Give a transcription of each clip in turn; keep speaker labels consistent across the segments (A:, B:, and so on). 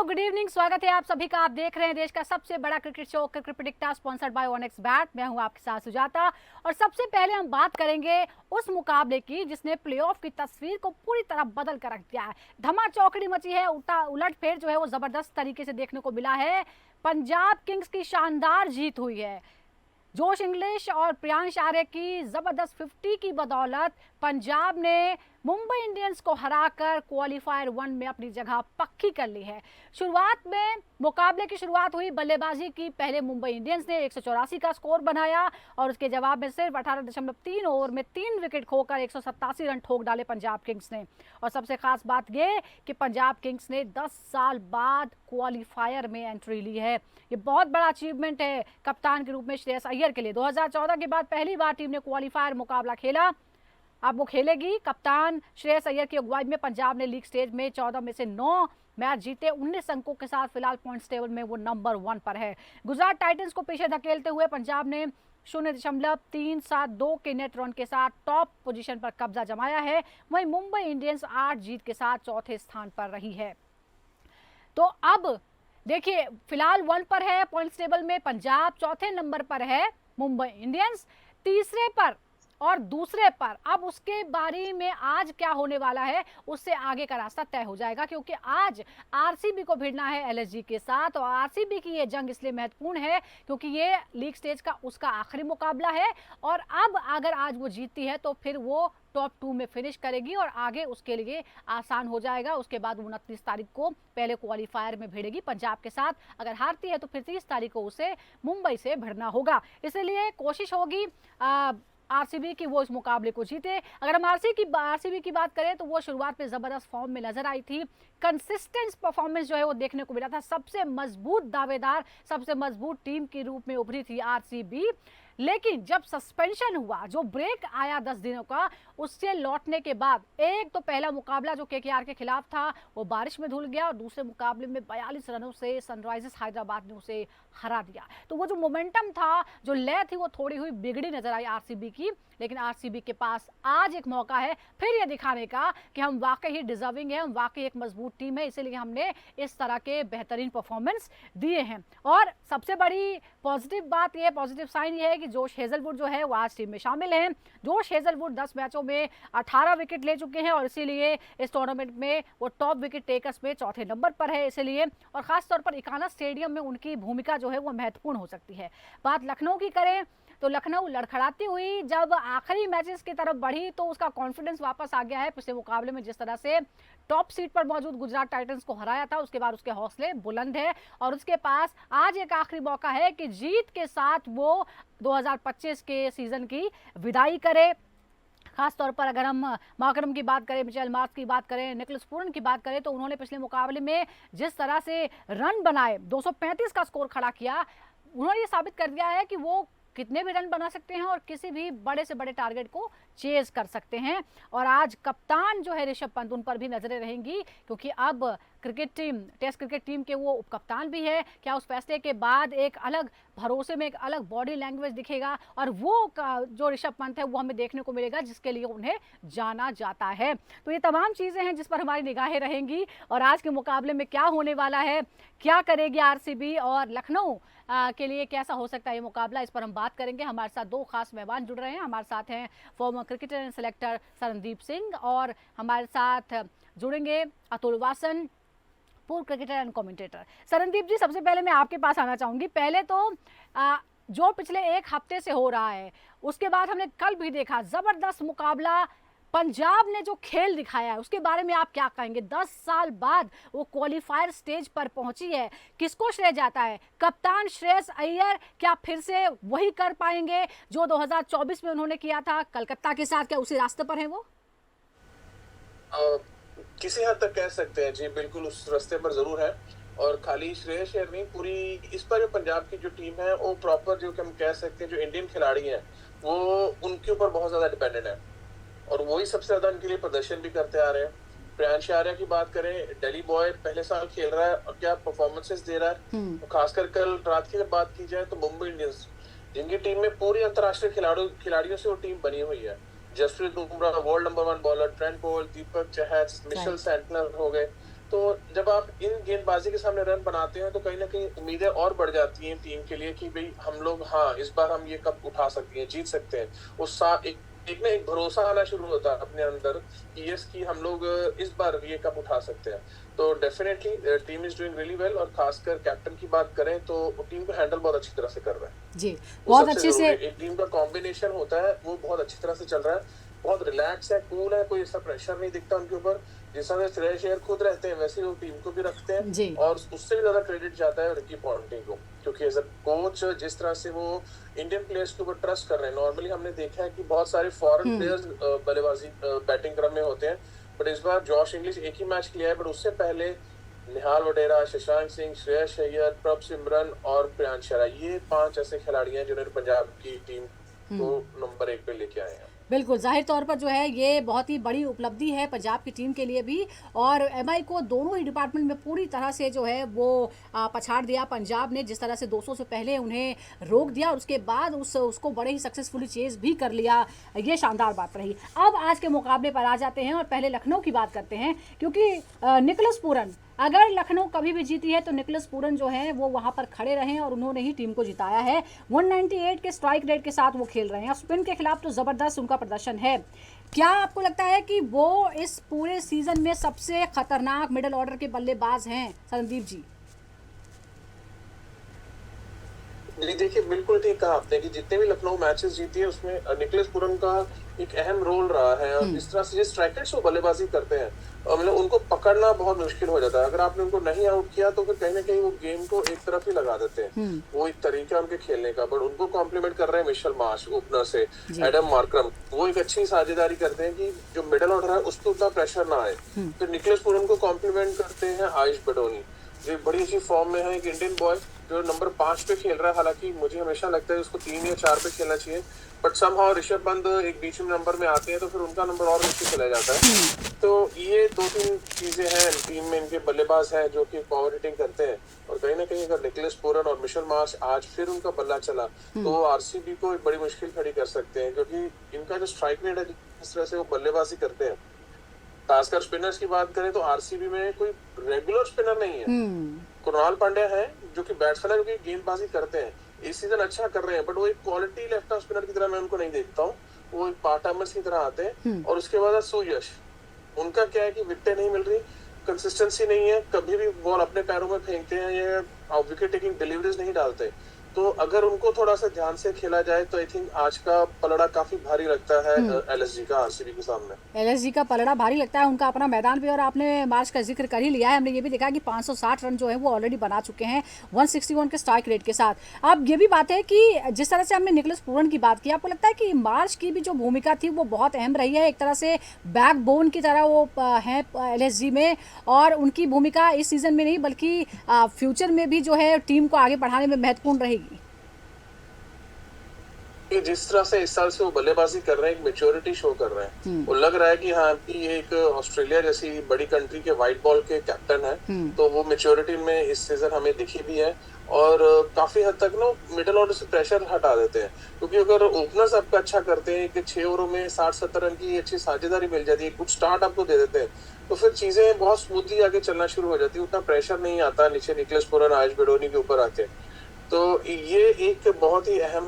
A: Hello, good evening. स्वागत है आप सभी का। आप देख रहे हैं देश का सबसे बड़ा cricket show cricket predictor, sponsored by ओनेक्स bat. मैं हूं आपके साथ सुजाता, और सबसे पहले हम बात करेंगे उस मुकाबले की जिसने प्लेऑफ की तस्वीर को पूरी तरह बदल कर रख दिया है। धमाचौकड़ी मची है, उलटफेर जो है वो जबरदस्त तरीके से देखने को मिला है। पंजाब किंग्स की शानदार जीत हुई है। जोश इंग्लिश और प्रियांश आर्य की जबरदस्त 50 की बदौलत पंजाब ने मुंबई इंडियंस को हराकर क्वालिफायर 1 में अपनी जगह पक्की कर ली है। शुरुआत में मुकाबले की शुरुआत हुई बल्लेबाजी की। पहले मुंबई इंडियंस ने 184 का स्कोर बनाया और उसके जवाब में सिर्फ 18.3 ओवर में 3 विकेट खोकर 187 रन ठोक डाले पंजाब किंग्स ने। और सबसे खास बात यह कि पंजाब किंग्स ने 10 साल बाद क्वालिफायर में एंट्री ली है। ये बहुत बड़ा अचीवमेंट है कप्तान के रूप में श्रेयस अय्यर के लिए। 2014 के बाद पहली बार टीम ने क्वालिफायर मुकाबला खेला। अब वो खेलेगी। कप्तान श्रेयस अय्यर की अगुवाई में पंजाब ने लीग स्टेज में 14 में से 9 मैच जीते। 19 अंकों के साथ फिलहाल पॉइंट्स टेबल में वो नंबर 1 पर है। गुजरात टाइटंस को पीछे धकेलते हुए पंजाब ने 0.372 के नेट रन के साथ टॉप पोजीशन पर कब्जा जमाया है। वहीं मुंबई इंडियंस 8 जीत के साथ चौथे स्थान पर रही है। तो अब देखिए, फिलहाल 1 पर है पॉइंट्स टेबल में पंजाब, चौथे नंबर पर है मुंबई इंडियंस, तीसरे पर और दूसरे पर। अब उसके बारे में आज क्या होने वाला है उससे आगे का रास्ता तय हो जाएगा, क्योंकि आज आरसीबी को भिड़ना है एलएसजी के साथ। और आरसीबी की ये जंग इसलिए महत्वपूर्ण है क्योंकि ये लीग स्टेज का उसका आखिरी मुकाबला है। और अब अगर आज वो जीतती है तो फिर वो टॉप 2 में फिनिश करेगी और आगे उसके लिए आसान हो जाएगा। उसके बाद 29 तारीख को पहले क्वालिफायर में भिड़ेगी पंजाब के साथ। अगर हारती है तो फिर 30 तारीख को उसे मुंबई से भिड़ना होगा। इसलिए कोशिश होगी आरसीबी की वो इस मुकाबले को जीते। अगर हम आरसीबी की बात करें तो वो शुरुआत में जबरदस्त फॉर्म में नजर आई थी। कंसिस्टेंट परफॉर्मेंस जो है वो देखने को मिला था। सबसे मजबूत दावेदार, सबसे मजबूत टीम के रूप में उभरी थी आरसीबी। लेकिन जब सस्पेंशन हुआ, जो ब्रेक आया 10 दिनों का, उससे लौटने के बाद एक तो पहला मुकाबला जो केकेआर के खिलाफ था वो बारिश में धुल गया और दूसरे मुकाबले में 42 रनों से सनराइजर्स हैदराबाद ने उसे हरा दिया। तो वो जो मोमेंटम था, जो लय थी, वो थोड़ी हुई बिगड़ी नजर आई आरसीबी की। लेकिन आरसीबी के पास आज एक मौका है फिर ये दिखाने का कि हम वाकई ही डिजर्विंग है, हम वाकई एक मजबूत टीम है। इसीलिए हमने इस तरह के बेहतरीन परफॉर्मेंस दिए हैं। और सबसे बड़ी पॉजिटिव बात यह, पॉजिटिव साइन ये है कि जोश हेजलवुड जो है वो आज टीम में शामिल हैं। जोश हेजलवुड 10 मैचों में 18 विकेट ले चुके हैं और इसीलिए इस टूर्नामेंट में वो टॉप विकेट टेकर्स में चौथे नंबर पर है। इसलिए और खासतौर पर इकाना स्टेडियम में उनकी भूमिका जो है वो महत्वपूर्ण हो सकती है। बात लखनऊ की करें तो लखनऊ लड़खड़ाती हुई जब आखिरी मैचेस की तरफ बढ़ी तो उसका कॉन्फिडेंस वापस आ गया है। पिछले मुकाबले में जिस तरह से टॉप सीट पर मौजूद गुजरात टाइटंस को हराया था, उसके बाद उसके हौसले बुलंद है और उसके पास आज एक आखिरी मौका है कि जीत के साथ वो 2025 के सीजन की विदाई करे। खासतौर पर अगर हम मार्करम की बात करें, मिचेल मार्क्स की बात करें, निकोलस पूरन की बात करें, तो उन्होंने पिछले मुकाबले में जिस तरह से रन बनाए, 235 का स्कोर खड़ा किया, उन्होंने ये साबित कर दिया है कि वो कितने भी रन बना सकते हैं और किसी भी बड़े से बड़े टारगेट को चेज कर सकते हैं। और आज कप्तान जो है ऋषभ पंत, उन पर भी नजरें रहेंगी क्योंकि अब cricket team, test cricket team के वो उपकप्तान भी है। क्या उस फैसले के बाद एक अलग भरोसे में एक अलग बॉडी लैंग्वेज दिखेगा और वो जो ऋषभ पंत है वो हमें देखने को मिलेगा जिसके लिए उन्हें जाना जाता है। तो ये तमाम चीज़ें हैं जिस पर हमारी निगाहें रहेंगी। और आज के मुकाबले में क्या होने वाला है, क्या करेगी आरसीबी और लखनऊ के लिए कैसा हो सकता है ये मुकाबला, इस पर हम बात करेंगे। हमारे साथ 2 खास मेहमान जुड़ रहे हैं। हमारे साथ हैं farmer cricketer and selector Sarandeep Singh और हमारे साथ जुड़ेंगे अतुल वासन, पूर्व क्रिकेटर एंड कमेंटेटर। सरनदीप जी, सबसे पहले मैं आपके पास आना चाहूंगी। पहले तो जो पिछले 1 हफ्ते से हो रहा है, उसके बाद हमने कल भी देखा जबरदस्त मुकाबला, पंजाब ने जो खेल दिखाया है उसके बारे में आप क्या कहेंगे? 10 साल बाद वो क्वालिफायर स्टेज पर पहुंची है, किसको श्रेय जाता है? कप्तान श्रेयस अय्यर क्या फिर से वही कर पाएंगे जो 2024 में उन्होंने किया था कलकत्ता के साथ? क्या उसी रास्ते पर है वो?
B: किसी हद तक कह सकते हैं जी, बिल्कुल उस रास्ते पर जरूर है। और खाली श्रेयस अय्यर नहीं, पूरी इस पर जो पंजाब की जो टीम है वो प्रॉपर, जो कि हम कह सकते हैं जो इंडियन खिलाड़ी हैं वो उनके ऊपर बहुत ज्यादा डिपेंडेंट है और वही सबसे ज्यादा उनके लिए प्रदर्शन भी करते आ रहे हैं। प्रियांश आर्य की बात करें, दिल्ली बॉय पहले साल खेल रहा है और क्या परफॉर्मेंसेस दे रहा है। तो खासकर कल रात की अगर बात की जाए तो मुंबई इंडियंस, जिनकी टीम में पूरी अंतर्राष्ट्रीय खिलाड़ियों से वो टीम बनी हुई है। Jasprit Bumrah world number 1 bowler, Trent Boult, Deepak Chahar, Mitchell Santner हो गए, तो जब आप इन गेंदबाजी के सामने रन बनाते हैं तो कहीं ना कहीं उम्मीदें और बढ़ जाती हैं टीम के लिए कि भाई हम लोग, हाँ, इस बार हम ये कप उठा सकते हैं, जीत सकते हैं। उस एक ना एक भरोसा आना शुरू होता है अपने अंदर कि यस, कि हम लोग इस बार ये कप उठा सकते हैं। तो definitely team is doing really well, और खासकर कैप्टन की बात करें तो वो टीम को हैंडल बहुत अच्छी तरह से कर रहा है।
A: जी,
B: वो
A: बहुत
B: सबसे
A: अच्छे
B: जरूरी
A: से।
B: है। एक टीम का कॉम्बिनेशन होता है वो बहुत अच्छी तरह से चल रहा है, बहुत रिलैक्स है, कूल है, कोई ऐसा प्रेशर नहीं दिखता उनके ऊपर। जिस तरह से श्रेयस अय्यर खुद रहते हैं वैसे ही वो टीम को भी रखते हैं,
A: जी।
B: और उससे भी ज्यादा क्रेडिट जाता है रिकी पॉन्टिंग को, क्योंकि एज अ कोच जिस तरह से वो इंडियन प्लेयर्स के ऊपर ट्रस्ट कर रहे हैं। नॉर्मली हमने देखा है कि बहुत सारे फॉरेन प्लेयर्स बल्लेबाजी बैटिंग क्रम में होते हैं, बट इस बार जॉश इंग्लिश एक ही मैच किया है, बट उससे पहले निहाल वडेरा, शशांक सिंह, श्रेयस अय्यर, प्रभ सिमरन और प्रियांश आर्या, ये 5 ऐसे खिलाड़ी हैं जिन्होंने पंजाब की टीम को नंबर 1 पे लेके आए हैं।
A: बिल्कुल, ज़ाहिर तौर पर जो है ये बहुत ही बड़ी उपलब्धि है पंजाब की टीम के लिए भी, और एमआई को दोनों ही डिपार्टमेंट में पूरी तरह से जो है वो पछाड़ दिया पंजाब ने। जिस तरह से 200 से पहले उन्हें रोक दिया और उसके बाद उसको बड़े ही सक्सेसफुली चेज भी कर लिया, ये शानदार बात रही। अब आज के मुकाबले पर आ जाते हैं और पहले लखनऊ की बात करते हैं, क्योंकि निकोलस पूरन, अगर लखनऊ कभी भी जीती है तो निकोलस पूरन जो है वो वहां पर खड़े रहे और उन्होंने ही टीम को जिताया है। 198 के स्ट्राइक रेट के साथ वो खेल रहे हैं, स्पिन के खिलाफ तो ज़बरदस्त उनका प्रदर्शन है। क्या आपको लगता है कि वो इस पूरे सीजन में सबसे खतरनाक मिडिल ऑर्डर के बल्लेबाज हैं, संदीप जी?
B: जी देखिए, बिल्कुल ठीक कहा आपने कि जितने भी लखनऊ मैचेस जीती है उसमें निकोलस पूरन का एक अहम रोल रहा है। और जिस तरह से जिस स्ट्राइकर्स वो बल्लेबाजी करते हैं, मतलब उनको पकड़ना बहुत मुश्किल हो जाता है। अगर आपने उनको नहीं आउट किया तो फिर कहीं ना कहीं वो गेम को एक तरफ ही लगा देते हैं। वो एक तरीका उनके खेलने का, बट उनको कॉम्प्लीमेंट कर रहे हैं मिशेल मार्श ओपनर से, एडम मार्करम, वो एक अच्छी साझेदारी करते हैं कि जो मिडिल ऑर्डर है उस पर उतना प्रेशर ना आए। फिर निकोलस पूरन को कॉम्प्लीमेंट करते हैं आयुष बडोनी, जो बड़ी अच्छी फॉर्म में है, एक इंडियन बॉय जो नंबर 5 पे खेल रहा है। हालांकि मुझे हमेशा लगता है उसको 3 या 4 पे खेलना चाहिए, बट समहाउ ऋषभ पंत एक बीच में नंबर में आते हैं तो फिर उनका नंबर और नीचे चला जाता है। तो ये 2-3 चीजें हैं टीम में, इनके बल्लेबाज हैं जो कि पावर हिटिंग करते हैं। और कहीं ना कहीं अगर निकोलस पूरन और मिशेल मार्श आज फिर उनका बल्ला चला तो आरसीबी को एक बड़ी मुश्किल खड़ी कर सकते हैं, क्योंकि इनका जो स्ट्राइक रेट है, जिस तरह से वो बल्लेबाजी करते हैं, खासकर स्पिनर्स की बात करें तो आरसीबी में कोई रेगुलर स्पिनर नहीं है। कुणाल पांड्या है जो कि बैट्समैन है, जो कि गेंदबाजी करते हैं, इस सीजन अच्छा कर रहे हैं, बट वो एक क्वालिटी लेफ्ट आर्म स्पिनर की तरह मैं उनको नहीं देखता हूँ। वो एक पार्ट टाइमर्स की तरह आते हैं। और उसके बाद सुयश, उनका क्या है कि विकेटें नहीं मिल रही, कंसिस्टेंसी नहीं है, कभी भी बॉल अपने पैरों में फेंकते हैं, ये विकेट टेकिंग डिलीवरीज नहीं डालते। तो अगर उनको थोड़ा सा ध्यान से खेला जाए तो आई थिंक आज का पलड़ा काफी भारी लगता है एलएसजी का आरसीबी के सामने।
A: एलएसजी का पलड़ा भारी लगता है, उनका अपना मैदान भी। और आपने मार्च का जिक्र कर ही लिया है, हमने ये भी देखा कि 560 रन जो है वो ऑलरेडी बना चुके हैं 161 के स्ट्राइक रेट के साथ। अब ये भी बात है कि जिस तरह से हमने निकोलस पूरन की बात की, आपको लगता है कि मार्च की भी जो भूमिका थी वो बहुत अहम रही है, एक तरह से बैकबोन की तरह वो है एलएसजी में, और उनकी भूमिका इस सीजन में नहीं बल्कि फ्यूचर में भी जो है टीम को आगे बढ़ाने में महत्वपूर्ण रहेगी?
B: जिस तरह से इस साल से वो बल्लेबाजी कर रहे हैं, एक मेच्योरिटी शो कर रहे हैं। वो लग रहा है कि हाँ, कि एक ऑस्ट्रेलिया जैसी बड़ी कंट्री के व्हाइट बॉल के कैप्टन है, तो वो मेच्योरिटी में इस सीजन हमें दिखी भी है। और काफी हद तक ना मिडिल ऑर्डर से प्रेशर हटा देते हैं, क्योंकि अगर ओपनर्स आपका अच्छा करते हैं कि 6 ओवरों में 60-70 रन की अच्छी साझेदारी मिल जाती है, कुछ स्टार्ट आपको दे देते हैं, तो फिर चीजें बहुत स्मूथली आगे चलना शुरू हो जाती है, उतना प्रेशर नहीं आता नीचे निकोलस पूरन, आयुष बडोनी के ऊपर आके। तो ये एक बहुत ही अहम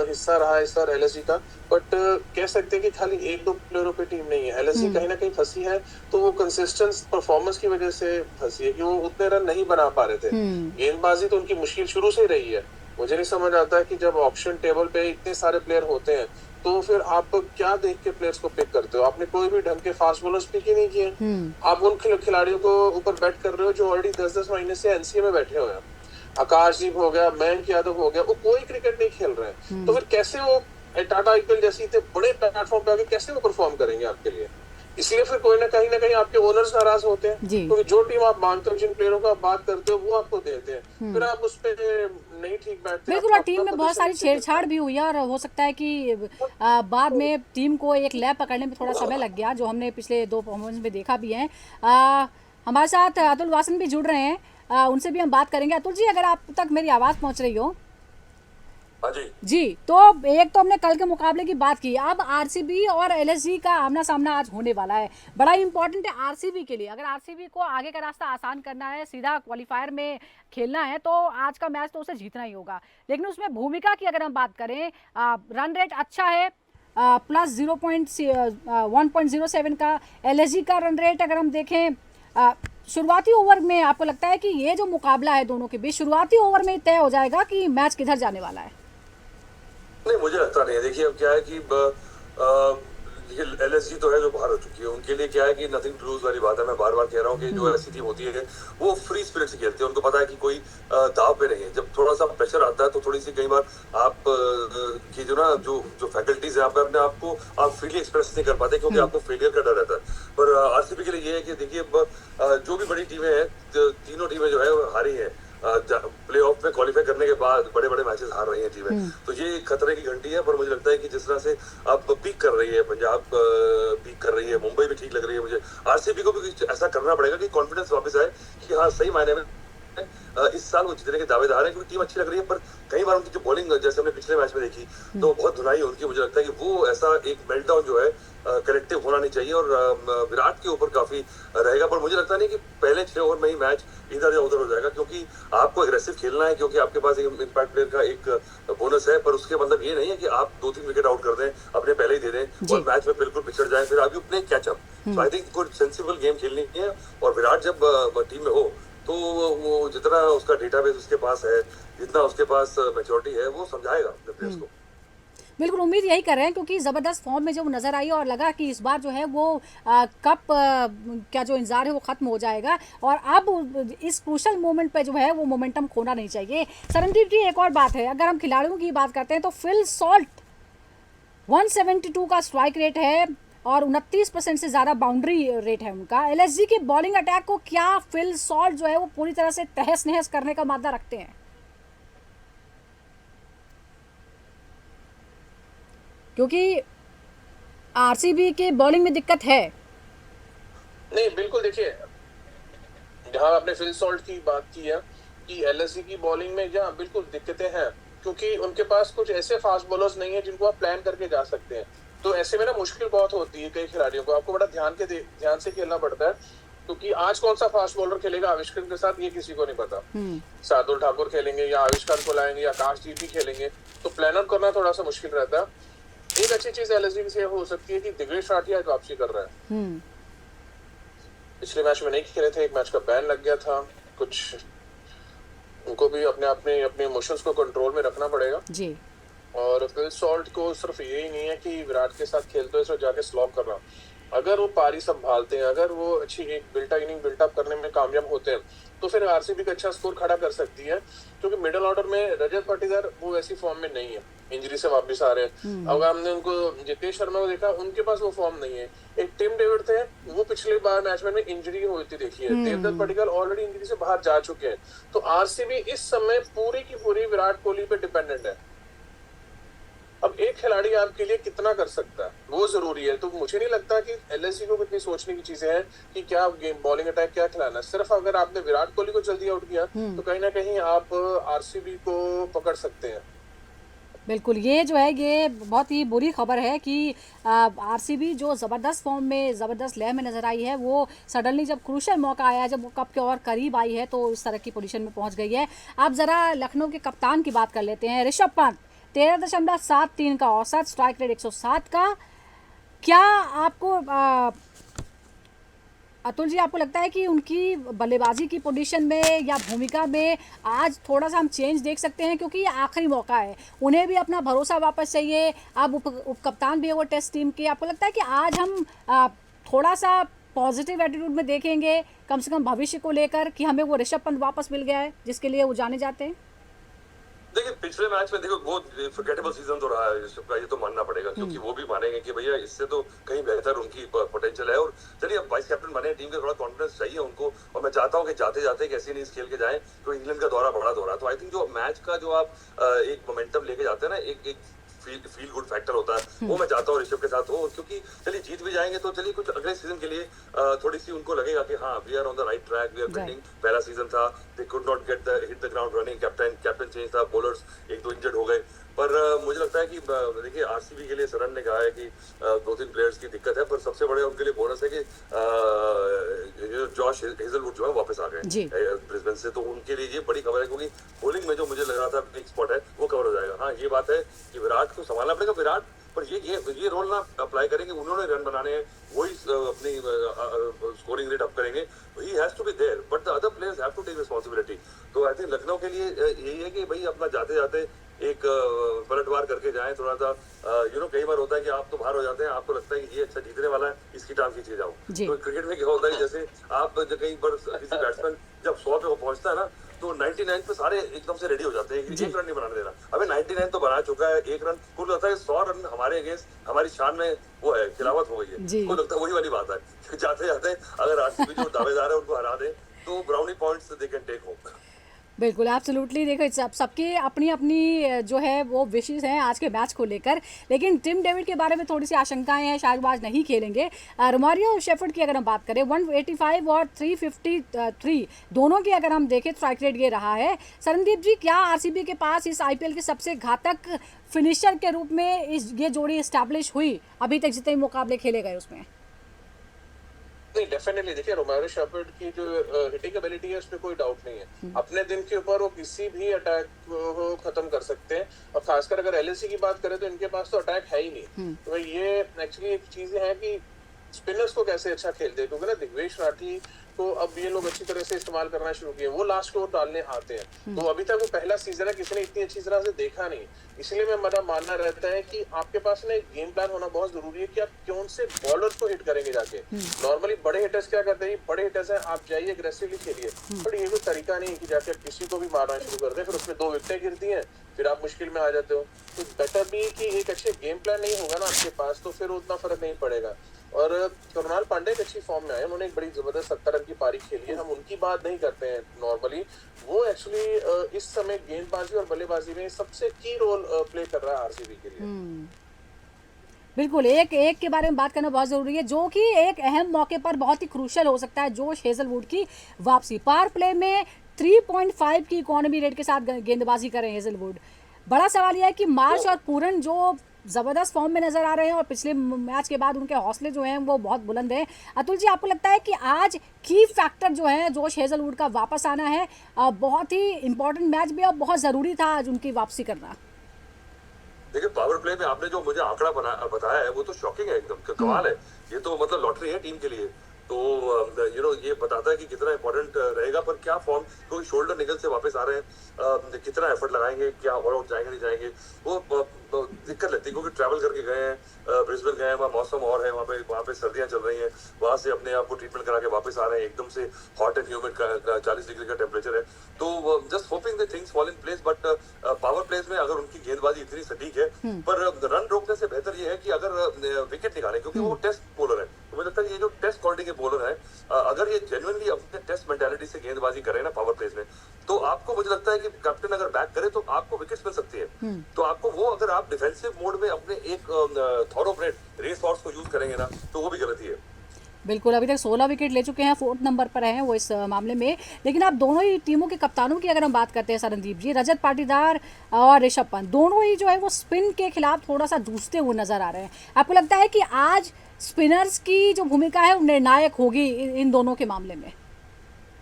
B: हिस्सा रहा है इस बार एलएसजी का। बट कह सकते हैं कि खाली 1-2 प्लेयरों पे टीम नहीं है, एलएसजी कहीं ना कहीं फंसी है, तो वो कंसिस्टेंट परफॉर्मेंस की वजह से फंसी है कि वो उतने रन नहीं बना पा रहे थे। गेंदबाजी तो उनकी मुश्किल शुरू से ही रही है। मुझे नहीं समझ आता कि जब ऑप्शन टेबल पे इतने सारे प्लेयर होते हैं तो फिर आप क्या देख के प्लेयर्स को पिक करते हो? आपने कोई भी ढंग के फास्ट बॉलर्स पिक ही नहीं किए। आप उन खिलाड़ियों को ऊपर बैट कर रहे हो जो ऑलरेडी 10-10 महीने से एनसीए में बैठे हुए हैं। आकाशदीप हो गया, मयंक यादव हो गया, वो कोई क्रिकेट नहीं खेल रहे हैं, तो फिर कैसे वो टाटा आईपीएल जैसी इतने बड़े प्लेटफॉर्म पे आके कैसे वो परफॉर्म करेंगे आपके लिए? इसलिए फिर कोई ना कहीं आपके ओनर्स नाराज होते हैं, क्योंकि जो टीम आप मांगते हो, जिन प्लेयरों का आप बात करते हो, वो आपको देते हैं, फिर आप उस पे नहीं ठीक बैठते।
A: बिल्कुल, और टीम में बहुत सारी छेड़छाड़ भी हुई है, और हो सकता है कि बाद में टीम को एक लय पकड़ने में थोड़ा समय लग गया, जो हमने पिछले 2 परफॉर्मेंस में देखा भी है। हमारे साथ अतुल वासन भी जुड़ रहे हैं, उनसे भी हम बात करेंगे। अतुल जी, अगर आप तक मेरी आवाज़ पहुंच रही हो?
C: हाँ जी।
A: जी, तो एक तो हमने कल के मुकाबले की बात की, अब आरसीबी और एलएसजी का आमना सामना आज होने वाला है। बड़ा इंपॉर्टेंट है आरसीबी के लिए, अगर आरसीबी को आगे का रास्ता आसान करना है, सीधा क्वालिफायर में खेलना है, तो आज का मैच तो उसे जीतना ही होगा। लेकिन उसमें भूमिका की अगर हम बात करें, रन रेट अच्छा है, प्लस 1.07 का। एलएसजी का रन रेट अगर हम देखें, शुरुआती ओवर में आपको लगता है कि ये जो मुकाबला है दोनों के बीच, शुरुआती ओवर में तय हो जाएगा कि मैच किधर जाने वाला है?
C: नहीं, मुझे लगता नहीं है। देखिए अब क्या है कि देखिए एलएसजी तो है जो बाहर हो चुकी है, उनके लिए क्या है कि नथिंग टू लूज वाली बात है। मैं बार बार कह रहा हूँ कि जो ऐसी टीम होती है वो फ्री स्पिरिट से खेलती है, उनको पता है कि कोई दाव पे नहीं है। जब थोड़ा सा प्रेशर आता है तो थोड़ी सी कई बार आप की जो ना जो जो फैकल्टीज है, आप अपने आप को आप फ्रीली एक्सप्रेस नहीं कर पाते, क्योंकि आपको फेलियर का डर रहता है। पर आरसीबी के लिए ये है कि देखिए जो भी बड़ी टीमें हैं, तीनों टीमें जो है वो हारी है। प्ले ऑफ में क्वालिफाई करने के बाद बड़े बड़े मैचेस हार रही हैं टीमें, तो ये खतरे की घंटी है। पर मुझे लगता है कि जिस तरह से अब पीक कर रही है पंजाब, पीक कर रही है, मुंबई भी ठीक लग रही है मुझे। आरसीबी को भी ऐसा करना पड़ेगा कि कॉन्फिडेंस वापस आए कि हाँ सही मायने में इस साल वो जीतने के दावेदार हैं, क्योंकि टीम अच्छी लग रही है। पर कई बार उनकी जो बॉलिंग, जैसे हमने पिछले मैच में देखी, तो बहुत धुनाई उनकी। मुझे लगता है कि वो ऐसा एक मेल्टडाउन जो है कलेक्टिव होना नहीं चाहिए, और विराट के ऊपर काफी रहेगा। पर मुझे लगता नहीं कि पहले 6 ओवर में ही मैच इधर या उधर हो जाएगा, क्योंकि आपको एग्रेसिव खेलना है, क्योंकि आपके पास एक इम्पैक्ट प्लेयर का एक बोनस है। पर उसके मतलब ये नहीं है कि आप 2-3 विकेट आउट कर दें, अपने पहले ही दे दें और मैच में बिल्कुल पिछड़ जाए, फिर आप play catch up. So I think कुछ सेंसिबल गेम खेलनी है। और विराट जब टीम में हो तो वो जितना उसका डेटाबेस उसके पास है, जितना उसके पास मैच्योरिटी है, वो समझाएगा अपने प्लेयर्स को।
A: बिल्कुल उम्मीद यही कर रहे हैं, क्योंकि ज़बरदस्त फॉर्म में जब वो नज़र आई और लगा कि इस बार जो है वो कप का जो इंतज़ार है वो ख़त्म हो जाएगा, और अब इस क्रूशल मोमेंट पे जो है वो मोमेंटम खोना नहीं चाहिए। सरनदीप जी, एक और बात है, अगर हम खिलाड़ियों की बात करते हैं तो फिल सॉल्ट 172 का स्ट्राइक रेट है और 29% से ज़्यादा बाउंड्री रेट है उनका। एलएसजी के बॉलिंग अटैक को क्या फिल सॉल्ट जो है वो पूरी तरह से तहस नहस करने का मादा रखते हैं? क्योंकि आरसीबी के बॉलिंग में दिक्कत है।
B: नहीं, बिल्कुल। देखिए, जहां आपने फिल सॉल्ट की बात की है कि एलएसजी की बॉलिंग में जहां बिल्कुल दिक्कतें हैं, क्योंकि उनके पास कुछ ऐसे फास्ट बॉलर्स नहीं है जिनको आप प्लान करके जा सकते हैं। तो ऐसे में ना मुश्किल बहुत होती है कई खिलाड़ियों को, आपको बड़ा ध्यान से खेलना पड़ता है, क्योंकि आज कौन सा फास्ट बॉलर खेलेगा आविष्कार के साथ ये किसी को नहीं पता। शार्दुल ठाकुर खेलेंगे या आविष्कार को लाएंगे या आकाशदीप भी खेलेंगे, तो प्लान आउट करना थोड़ा सा मुश्किल रहता है। एक अच्छी चीज एलएसजी से हो सकती है कि दिग्विजय राठिया वापसी कर रहा है। पिछले मैच में नहीं खेले थे, एक मैच का बैन लग गया था कुछ, उनको भी अपने इमोशंस को कंट्रोल में रखना पड़ेगा
A: जी।
B: और फिल सॉल्ट को सिर्फ यही नहीं है कि विराट के साथ खेलते हुए जाके स्लॉग करना। अगर वो पारी संभालते हैं, अगर वो अच्छी एक बिल्टअप करने में कामयाब होते हैं, तो फिर आरसीबी का अच्छा स्कोर खड़ा कर सकती है, क्योंकि मिडिल ऑर्डर में रजत पाटीदार वो ऐसी फॉर्म में नहीं है, इंजरी से वापस आ रहे हैं। अगर हमने उनको जितेश शर्मा को देखा, उनके पास वो फॉर्म नहीं है। एक टिम डेविड थे, वो पिछले बार मैच में इंजरी होती देखी है। देवदत्त पडिक्कल ऑलरेडी इंजरी से बाहर जा चुके हैं। तो आरसीबी इस समय पूरी की पूरी विराट कोहली पे डिपेंडेंट है। अब एक खिलाड़ी आपके लिए कितना कर सकता है वो जरूरी है। तो मुझे नहीं लगता कि एलएसजी को कितनी सोचने की चीजें हैं कि क्या गेम बॉलिंग अटैक क्या खिलाना है। सिर्फ अगर आपने विराट कोहली को जल्दी आउट किया तो कहीं ना कहीं आप आरसीबी को पकड़ सकते हैं।
A: बिल्कुल, ये जो है ये बहुत ही बुरी खबर है कि आरसीबी जो ज़बरदस्त फॉर्म में, ज़बरदस्त लय में नज़र आई है, वो सडनली जब क्रूशल मौका आया, जब वो कप के और करीब आई है, तो इस तरह की पोजीशन में पहुंच गई है। अब ज़रा लखनऊ के कप्तान की बात कर लेते हैं, ऋषभ पंत। 13.73 का औसत, स्ट्राइक रेट 107 का। क्या आपको अतुल जी, आपको लगता है कि उनकी बल्लेबाजी की पोजीशन में या भूमिका में आज थोड़ा सा हम चेंज देख सकते हैं, क्योंकि ये आखिरी मौका है, उन्हें भी अपना भरोसा वापस चाहिए। अब उप कप्तान भी है वो टेस्ट टीम के। आपको लगता है कि आज हम थोड़ा सा पॉजिटिव एटीट्यूड में देखेंगे, कम से कम भविष्य को लेकर, कि हमें वो ऋषभ पंत वापस मिल गया है जिसके लिए वो जाने जाते हैं?
C: देखिए पिछले मैच में देखो बहुत फॉरगेटेबल सीजन तो रहा है ऋषभ का, ये तो मानना पड़ेगा, क्योंकि वो भी मानेंगे कि भैया इससे तो कहीं बेहतर उनकी पोटेंशियल है। और चलिए अब वाइस कैप्टन बने, टीम के थोड़ा कॉन्फिडेंस चाहिए उनको, और मैं चाहता हूँ कि जाते जाते एक ऐसी इनिंग्स खेल के जाएं। तो इंग्लैंड का दौरा बड़ा दौरा, तो आई थिंक जो मैच का जो आप एक मोमेंटम लेके जाते हैं ना, एक फील गुड फैक्टर होता है, वो मैं चाहता हूँ ऋषभ के साथ हो। क्योंकि चलिए जीत भी जाएंगे तो चलिए कुछ अगले सीजन के लिए थोड़ी सी उनको लगेगा कि हाँ we are on the right track, we are building. पहला सीजन था, they could not get the hit the ground running, captain change था, बॉलर्स एक दो इंजर्ड हो गए, पर मुझे लगता है कि देखिए आरसीबी के लिए सरन ने कहा है कि 2-3 प्लेयर्स की दिक्कत है, पर सबसे बड़े उनके लिए बोनस है कि जॉश हेजलवुड जो है वापस आ गए ब्रिस्बेन से, तो उनके लिए ये बड़ी खबर है, क्योंकि बॉलिंग में जो मुझे लग रहा था वीक स्पॉट है वो कवर हो जाएगा। हाँ, ये बात है कि विराट को संभालना पड़ेगा, विराट पर ये रोल ना अप्लाई करेंगे, उन्होंने रन बनाने हैं, वही अपनी स्कोरिंग रेट अप करेंगे, he has to be there, but the other players have to take responsibility. तो आई थिंक लखनऊ के लिए यही है कि भाई अपना जाते जाते एक पलटवार करके जाएं थोड़ा सा। कई बार होता है कि आप तो बाहर हो जाते हैं, आपको लगता है कि ये अच्छा जीतने वाला है, इसकी टांग खींचे जाओ। तो क्रिकेट में क्या होता है, जैसे आप कई बार किसी बैट्समैन जब 100 पे पहुंचता है ना, तो 99 पे सारे एकदम से रेडी हो जाते हैं, एक रन नहीं बनाने देना। अबे 99 तो बना चुका है, एक रन कुल होता है, 100 रन हमारे अगेंस्ट हमारी शान में वो है, खिलाफत हो गई है। को लगता है वही वाली बात है, जाते जाते अगर आरसीबी जो दावेदार है उनको हरा दे तो brownie points they can take home.
A: बिल्कुल, एब्सोल्युटली। देखो सबकी अपनी अपनी जो है वो विशेष हैं आज के मैच को लेकर, लेकिन टिम डेविड के बारे में थोड़ी सी आशंकाएं हैं, शायद वो आज नहीं खेलेंगे। रोमारियो शेफर्ड की अगर हम बात करें, 185 और 353 दोनों की अगर हम देखें, स्ट्राइक रेट ये रहा है। सरनदीप जी, क्या आरसीबी के पास इस आईपीएल के सबसे घातक फिनिशर के रूप में ये जोड़ी इस्टेब्लिश हुई अभी तक जितने मुकाबले खेले गए उसमें?
B: नहीं, डेफिनेटली देखिए, रोमारियो शेफर्ड की जो हिटिंग एबिलिटी है उसमें कोई डाउट नहीं है। अपने दिन के ऊपर वो किसी भी अटैक को खत्म कर सकते हैं, और खासकर अगर एलएससी की बात करें तो इनके पास तो अटैक है ही नहीं। तो ये एक्चुअली एक चीज है कि स्पिनर्स को कैसे अच्छा खेलते हैं, क्योंकि ना दिग्वेश राठी को अब ये लोग अच्छी तरह से इस्तेमाल करना शुरू किए, वो लास्ट ओवर डालने आते हैं। तो अभी तक वो पहला सीजन है, किसी ने इतनी अच्छी तरह से देखा नहीं, इसलिए मेरा मानना रहता है कि आपके पास ना एक गेम प्लान होना बहुत जरूरी है कि आप कौन से बॉलर्स को हिट करेंगे जाके। नॉर्मली बड़े हिटर्स क्या करते हैं, बड़े हिटर्स हैं, आप जाइए एग्रेसिवली खेलिए, बट ये कोई तरीका नहीं है कि जाके आप किसी को भी मारना शुरू कर दें, फिर उसमें 2 विकेटें गिरती हैं, फिर आप मुश्किल में आ जाते हो। तो बेटर भी कि एक अच्छे गेम प्लान नहीं होगा ना आपके पास, तो फिर उतना फर्क नहीं पड़ेगा। और कृणाल पांडे एक अच्छी फॉर्म में आए, उन्होंने एक बड़ी जबरदस्त 70 रन की पारी खेली है, हम उनकी बात नहीं करते हैं नॉर्मली। वो एक्चुअली इस समय गेंदबाजी और बल्लेबाजी में सबसे की रोल प्ले कर रहा है आरसीबी के लिए।
A: बिल्कुल, एक के बारे में बात करना बहुत ज़रूरी है, जो कि एक अहम मौके पर बहुत ही क्रूशल हो सकता है, जोश हेजलवुड की वापसी। पावर प्ले में 3.5 की इकोनॉमी रेट के साथ गेंदबाजी करें हेजलवुड। बड़ा सवाल यह है कि मार्श और पूरन जो ज़बरदस्त फॉर्म में नज़र आ रहे हैं, और पिछले मैच के बाद उनके हौसले जो हैं वो बहुत बुलंद हैं। अतुल जी, आपको लगता है कि आज की फैक्टर जो है जोश हेजलवुड का वापस आना है, बहुत ही इंपॉर्टेंट मैच भी और बहुत ज़रूरी था आज उनकी वापसी करना?
C: देखिए, पावर प्ले में आपने जो मुझे आंकड़ा बताया है वो तो शॉकिंग है, एकदम कमाल है। ये तो मतलब लॉटरी है टीम के लिए। तो ये बताता है कि कितना इंपॉर्टेंट रहेगा, पर क्या फॉर्म, क्योंकि शोल्डर निकल से वापस आ रहे हैं, कितना एफर्ट लगाएंगे, क्या ऑल आउट जाएंगे नहीं जाएंगे, वो दिक्कत लगती है, क्योंकि ट्रैवल करके गए हैं, ब्रिस्बेन गए हैं, वहाँ मौसम और है, वहाँ पे सर्दियाँ चल रही हैं, वहाँ से अपने आप को ट्रीटमेंट करा के वापस आ रहे हैं, एकदम से हॉट एंड ह्यूमिड 40 डिग्री का टेम्परेचर है। तो just hoping the things fall in place, but power place में अगर उनकी गेंदबाजी इतनी सटीक है, पर रन रोकने से बेहतर ये है कि अगर विकेट निकाले, क्योंकि वो टेस्ट बॉलर है। तो मुझे लगता है ये जो टेस्ट क्वालिटी के बॉलर है, अगर ये जेन्युइनली अपने टेस्ट मेंटालिटी से गेंदबाजी करें ना पावर प्लेस में, तो आपको, मुझे लगता है कि कैप्टन अगर बैक करे तो आपको विकेट्स मिल सकती है। तो आपको वो, अगर आप डिफेंसिव मोड में अपने एक थॉरोब्रेड रेस हॉर्स को यूज करेंगे ना, तो वो भी गलती है।
A: बिल्कुल, अभी तक 16 विकेट ले चुके हैं, 4th नंबर पर हैं वो इस मामले में। लेकिन आप दोनों ही टीमों के कप्तानों की अगर हम बात करते हैं सरनदीप जी, रजत पाटीदार और ऋषभ पंत, दोनों ही जो है वो स्पिन के खिलाफ थोड़ा सा जूझते हुए नजर आ रहे हैं। आपको लगता है कि आज स्पिनर्स की जो भूमिका है वो निर्णायक होगी इन दोनों के मामले में?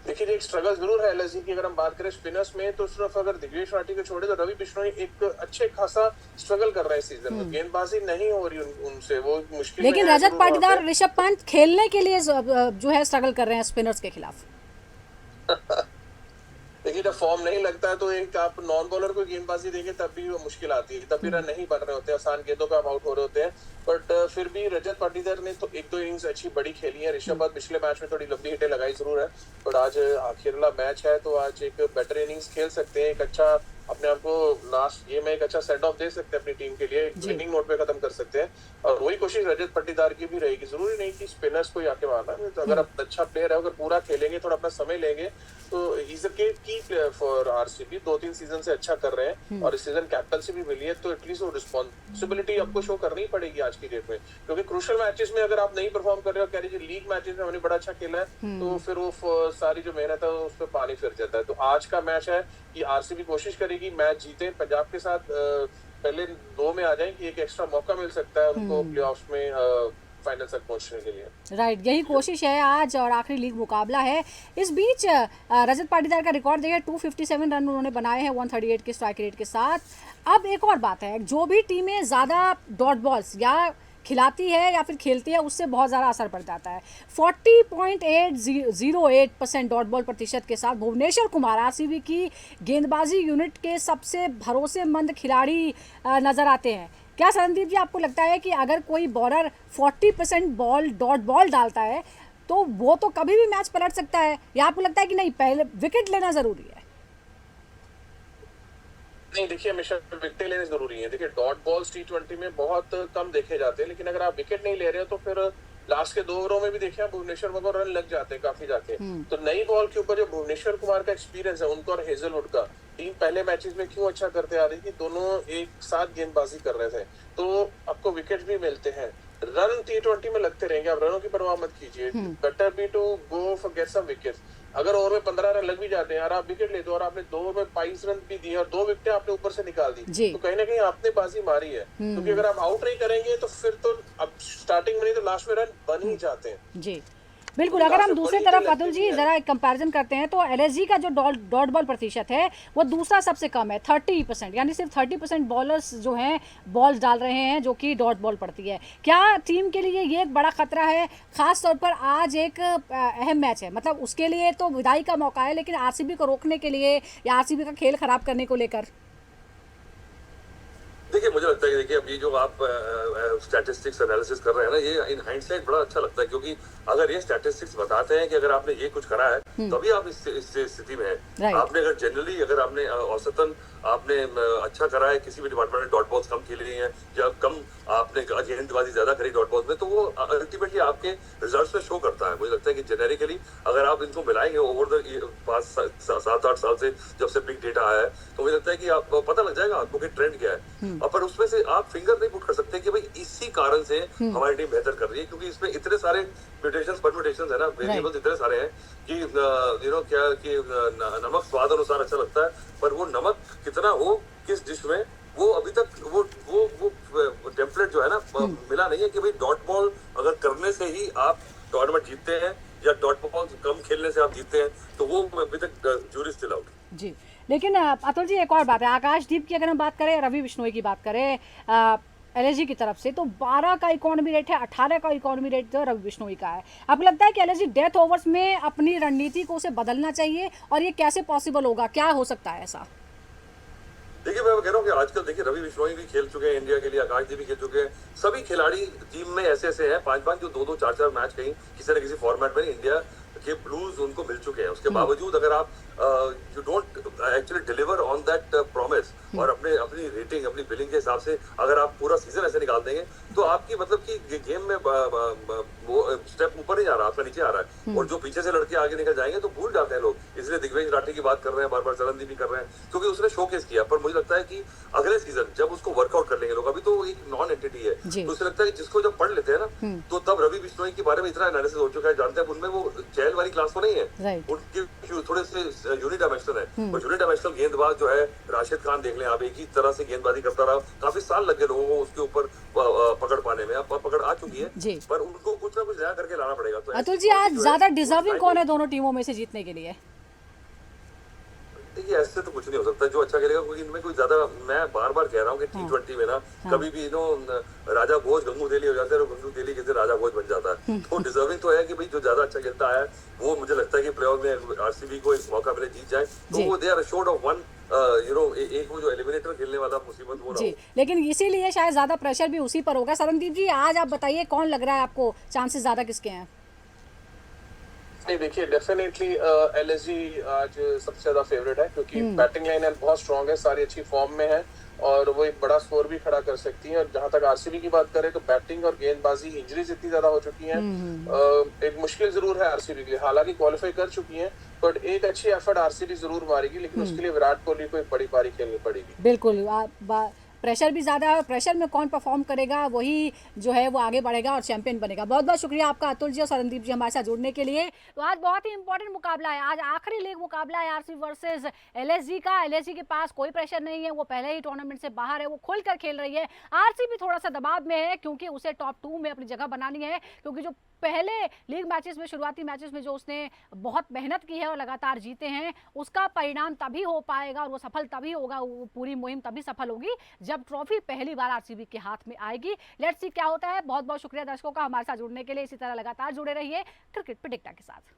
B: देखिए, एक स्ट्रगल जरूर है एलएसजी की। अगर हम बात करें स्पिनर्स में, तो सिर्फ अगर दिग्वेश राठी को छोड़े तो रवि बिश्नोई एक अच्छे खासा स्ट्रगल कर रहे हैं सीजन में, गेंदबाजी नहीं हो रही उनसे, वो मुश्किल।
A: लेकिन रजत पाटीदार, ऋषभ पंत खेलने के लिए जो है स्ट्रगल कर रहे हैं स्पिनर्स के खिलाफ।
B: देखिए, जब फॉर्म नहीं लगता है तो एक आप नॉन बॉलर को गेंदबाजी देंगे तब भी वो मुश्किल आती है, तब भी रन नहीं बन रहे होते, आसान गेंदों पे आप आउट हो रहे होते हैं। बट फिर भी रजत पाटीदार ने तो 1-2 इनिंग्स अच्छी बड़ी खेली है। ऋषभ पंत पिछले मैच में थोड़ी लंबी हिटें लगाई जरूर है, बट आज आखिरला मैच है तो आज एक बेटर इनिंग्स खेल सकते हैं, एक अच्छा अपने आप को लास्ट ये में एक अच्छा सेंड ऑफ दे सकते हैं अपनी टीम के लिए, विनिंग नोट पे खत्म कर सकते हैं। और वही कोशिश रजत पाटीदार की भी रहेगी, जरूरी नहीं कि स्पिनर्स को आके मारना है। तो अगर आप अच्छा प्लेयर है, अगर पूरा खेलेंगे, थोड़ा अपना समय लेंगे, तो इज अ की प्लेयर फॉर आरसीबी। 2-3 सीजन से अच्छा कर रहे हैं और इस सीजन कैप्टनसी भी मिली है, तो एटलीस्ट वो रिस्पॉन्सिबिलिटी आपको शो करनी पड़ेगी आज की डेट में, क्योंकि क्रूशियल मैचेस में अगर आप नहीं परफॉर्म कर रहे हो, कह लीजिए लीग मैचेस में हमने बड़ा अच्छा खेला है, तो फिर वो सारी जो मेहनत है उस पर पानी फिर जाता है। तो आज का मैच है कि आरसीबी कोशिश करेगी मैच जीते, पंजाब के साथ पहले 2 में आ जाएं कि एक एक्स्ट्रा मौका मिल सकता है उनको प्लेऑफ्स में फाइनल तक पहुंचने के लिए।
A: राइट, यही कोशिश है आज और आखिरी लीग मुकाबला है। इस बीच रजत पाटीदार का रिकॉर्ड देखिए 257 रन उन्होंने बनाए हैं 138 के स्ट्राइक रेट के साथ। अब एक और बात है, जो भी टीमें ज़्यादा डॉट बॉल्स या खिलाती है या फिर खेलती है उससे बहुत ज़्यादा असर पड़ जाता है। 40.808% डॉट बॉल प्रतिशत के साथ भुवनेश्वर कुमार आरसीबी की गेंदबाजी यूनिट के सबसे भरोसेमंद खिलाड़ी नज़र आते हैं। क्या सरनदीप जी आपको लगता है कि अगर कोई बॉलर 40% बॉल डॉट बॉल डालता है तो वो तो कभी भी मैच पलट सकता है, या आपको लगता है कि नहीं पहले विकेट लेना ज़रूरी है?
B: नहीं, देखिए हमेशा विकेट लेने जरूरी है। देखिए डॉट बॉल्स T20 में बहुत कम देखे जाते हैं, लेकिन अगर आप विकेट नहीं ले रहे हो तो फिर लास्ट के 2 ओवरों में भी देखिए भुवनेश्वर कुमार रन लग जाते हैं काफी जाके। तो नई बॉल के ऊपर जो भुवनेश्वर कुमार का एक्सपीरियंस है उनको और हेजलवुड का, टीम पहले मैचेस में क्यों अच्छा करते आ रही थी, दोनों एक साथ गेंदबाजी कर रहे थे तो आपको विकेट भी मिलते हैं। रन T20 में लगते रहेंगे, आप रनों की परवाह मत कीजिए। Better be to go for get some wickets. अगर ओवर में 15 रन लग भी जाते हैं यार, आप विकेट ले दो और आपने 2 ओवर में 22 रन भी दिए और 2 विकेटें आपने ऊपर से निकाल दी, तो कहीं ना कहीं आपने बाजी मारी है। क्योंकि अगर आप आउट नहीं करेंगे तो फिर तो अब स्टार्टिंग में नहीं तो लास्ट में रन बन ही जाते हैं।
A: जी बिल्कुल। अगर हम दूसरी तरफ अतुल जी जरा एक कंपैरिजन करते हैं तो एलएसजी का जो डॉट बॉल प्रतिशत है वो दूसरा सबसे कम है 30%, यानी सिर्फ 30% बॉलर्स जो हैं बॉल्स डाल रहे हैं जो कि डॉट बॉल पड़ती है। क्या टीम के लिए ये एक बड़ा खतरा है, खास तौर पर आज एक अहम मैच है, मतलब उसके लिए तो विदाई का मौका है, लेकिन आरसीबी को रोकने के लिए या आरसीबी का खेल खराब करने को लेकर?
C: देखिए मुझे लगता है कि देखिए अभी जो आप स्टैटिस्टिक्स एनालिसिस कर रहे हैं ना, ये इन हाइंडसाइट बड़ा अच्छा लगता है, क्योंकि अगर ये स्टैटिस्टिक्स बताते हैं कि अगर आपने ये कुछ करा है तभी आप इस स्थिति में हैं। आपने अगर जनरली अगर आपने औसतन आपने अच्छा करा है, किसी भी डिपार्टमेंट में डॉट बॉल्स कम खेली हैं या कम आपने गेंदबाजी ज्यादा करी डॉट बॉल्स में, तो वो अल्टीमेटली आपके रिजल्ट्स में शो करता है। मुझे लगता है कि जेनेरिकली अगर आप इनको मिलाएंगे ओवर द 7-8 साल से जब से बिग डेटा आया है, तो मुझे लगता है कि आप पता लग जाएगा आपको कि ट्रेंड क्या है। पर उसमें से आप फिंगर नहीं पुट कर सकते कि भाई इसी कारण से हमारी टीम बेहतर कर रही है, क्योंकि इसमें इतने सारे म्यूटेशंस परम्यूटेशंस है ना, वेरिएबल्स इतने सारे हैं कि क्या कि नमक स्वाद अनुसार अच्छा लगता है, पर वो नमक कितना हो किस डिश में, वो अभी तक वो टेम्पलेट जो है ना मिला नहीं है कि भाई डॉट बॉल अगर करने से ही आप टूर्नामेंट जीतते हैं या डॉट बॉल कम खेलने से आप जीतते हैं, तो वो अभी तक जूरी स्टिल आउट।
A: जी लेकिन अतुल जी एक और बात है, आकाशदीप की अगर हम बात करें, रवि बिश्नोई की बात करें एलएसजी की तरफ से, तो 12 का इकोनॉमी रेट है, 18 का इकोनॉमी रेट तो रवि बिश्नोई का है। आपको लगता है कि एलएसजी डेथ ओवर्स में अपनी रणनीति को उसे बदलना चाहिए, और ये कैसे पॉसिबल होगा, क्या हो सकता है ऐसा?
C: देखिए मैं कह रहा हूँ कि आजकल देखिए रवि बिश्नोई भी खेल चुके हैं इंडिया के लिए, आकाशदीप भी खेल चुके हैं, सभी खिलाड़ी टीम में ऐसे ऐसे हैं 5-5 जो 2-2 4-4 मैच कहीं किसी न किसी फॉर्मेट में इंडिया के ब्लूज उनको मिल चुके हैं। उसके बावजूद अगर आप you don't actually deliver on that promise और अपनी रेटिंग अपनी बिलिंग के हिसाब से अगर आप पूरा सीजन ऐसे निकाल देंगे, तो आपकी मतलब कि गेम में वो स्टेप ऊपर नहीं आ रहा, आपका नीचे आ रहा है, और जो पीछे से लड़के आगे निकल जाएंगे तो भूल जाते हैं लोग। इसलिए दिग्विजय राठी की बात कर रहे हैं, बार बार चरणदीप भी कर रहे हैं, क्योंकि उसने शोकेस किया। पर मुझे लगता है कि अगले सीजन जब उसको वर्कआउट कर लेंगे लोग, अभी तो एक नॉन एंटिटी है, तो उसे लगता है कि जिसको जब पढ़ लेते हैं ना, तो तब रवि बिश्नोई के बारे में इतना एनालिसिस हो चुका है, जानते हैं उनमें वो चहल वाली क्लास तो नहीं है, उनके थोड़े से यूनिडायमेंशनल है। और यूनिडायमेंशनल गेंदबाज जो है राशिद खान देख लें आप, एक ही तरह से गेंदबाजी करता रहा, काफी साल लग गए लोगों को उसके ऊपर पकड़ पाने में, अब पकड़ आ चुकी है, पर उनको कुछ ना कुछ नया करके लाना पड़ेगा। तो
A: अतुल जी आज ज्यादा डिजर्विंग कौन है दोनों टीमों में से जीतने के लिए?
C: देखिए ऐसे तो कुछ नहीं हो सकता, जो अच्छा खेलेगा, क्योंकि इनमें कोई ज्यादा, मैं बार बार कह रहा हूँ कि T20 में ना कभी भी राजा भोज गंगू तेली हो जाते हैं और गंगू तेली किसी राजा भोज बन जाता है। तो डिजर्विंग तो है कि भाई जो ज्यादा अच्छा खेलता है वो, मुझे लगता है कि प्लेऑफ में आरसीबी को एक मौका मिले जीत जाए, तो वो they are short of one एक वो जो एलिमिनेटर खेलने वाला मुसीबत हो रहा है।
A: लेकिन इसीलिए शायद ज्यादा प्रेशर भी उसी पर होगा। सरनदीप जी आज आप बताइए कौन लग रहा है आपको, चांसेस ज्यादा किसके हैं?
B: नहीं देखिए डेफिनेटली एलएसजी आज सबसे ज्यादा फेवरेट है, क्योंकि बैटिंग लाइन बहुत स्ट्रांग है, सारी अच्छी फॉर्म में है और वो एक बड़ा स्कोर भी खड़ा कर सकती है। और जहां तक आरसीबी की बात करें तो बैटिंग और गेंदबाजी इंजरीज इतनी ज्यादा हो चुकी हैं, एक मुश्किल जरूर है आरसीबी के लिए। हालांकि क्वालिफाई कर चुकी हैं, बट एक अच्छी एफर्ट आरसीबी जरूर मारेगी, लेकिन उसके लिए विराट कोहली को एक बड़ी पारी खेलनी पड़ेगी।
A: बिल्कुल प्रेशर भी ज़्यादा है, प्रेशर में कौन परफॉर्म करेगा वही जो है वो आगे बढ़ेगा और चैंपियन बनेगा। बहुत बहुत शुक्रिया आपका अतुल जी और सरनदीप जी हमारे साथ जुड़ने के लिए। तो आज बहुत ही इंपॉर्टेंट मुकाबला है, आज आखिरी लीग मुकाबला है आरसीबी वर्सेस एलएसजी का। एलएसजी के पास कोई प्रेशर नहीं है, वो पहले ही टूर्नामेंट से बाहर है, वो खुलकर खेल रही है। आरसीबी थोड़ा सा दबाव में है क्योंकि उसे टॉप 2 में अपनी जगह बनानी है, क्योंकि जो पहले लीग मैचेस में, शुरुआती मैचेस में जो उसने बहुत मेहनत की है और लगातार जीते हैं, उसका परिणाम तभी हो पाएगा और वो सफल तभी होगा, वो पूरी मुहिम तभी सफल होगी जब ट्रॉफी पहली बार आरसीबी के हाथ में आएगी। लेट्स सी क्या होता है। बहुत बहुत शुक्रिया दर्शकों का हमारे साथ जुड़ने के लिए। इसी तरह लगातार जुड़े रहिए क्रिकेट पे टिकटा के साथ।